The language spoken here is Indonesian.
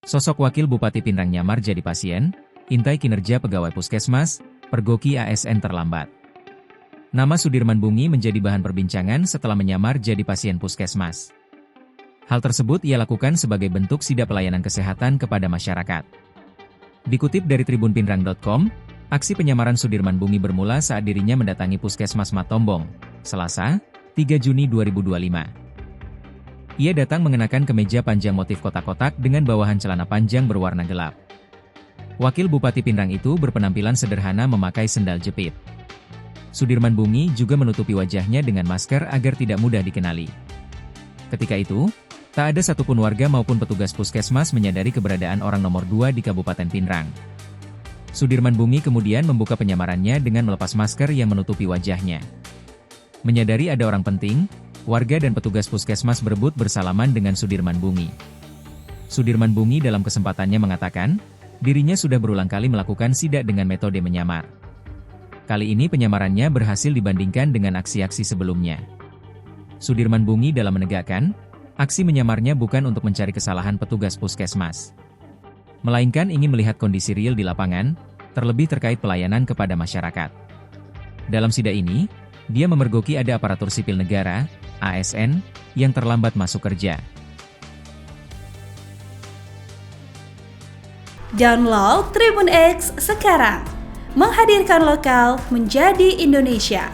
Sosok Wakil Bupati Pinrang nyamar jadi pasien, intai kinerja pegawai puskesmas, pergoki ASN terlambat. Nama Sudirman Bungi menjadi bahan perbincangan setelah menyamar jadi pasien puskesmas. Hal tersebut ia lakukan sebagai bentuk sidak pelayanan kesehatan kepada masyarakat. Dikutip dari tribunpinrang.com, aksi penyamaran Sudirman Bungi bermula saat dirinya mendatangi Puskesmas Matombong, Selasa, 3 Juni 2025. Ia datang mengenakan kemeja panjang motif kotak-kotak dengan bawahan celana panjang berwarna gelap. Wakil Bupati Pinrang itu berpenampilan sederhana memakai sendal jepit. Sudirman Bungi juga menutupi wajahnya dengan masker agar tidak mudah dikenali. Ketika itu, tak ada satupun warga maupun petugas puskesmas menyadari keberadaan orang nomor 2 di Kabupaten Pinrang. Sudirman Bungi kemudian membuka penyamarannya dengan melepas masker yang menutupi wajahnya. Menyadari ada orang penting, warga dan petugas puskesmas berebut bersalaman dengan Sudirman Bungi. Sudirman Bungi dalam kesempatannya mengatakan, dirinya sudah berulang kali melakukan sidak dengan metode menyamar. Kali ini penyamarannya berhasil dibandingkan dengan aksi-aksi sebelumnya. Sudirman Bungi dalam menegakkan, aksi menyamarnya bukan untuk mencari kesalahan petugas puskesmas, melainkan ingin melihat kondisi real di lapangan, terlebih terkait pelayanan kepada masyarakat. Dalam sidak ini, dia memergoki ada aparatur sipil negara, ASN, yang terlambat masuk kerja. Download Tribun X sekarang, menghadirkan lokal menjadi Indonesia.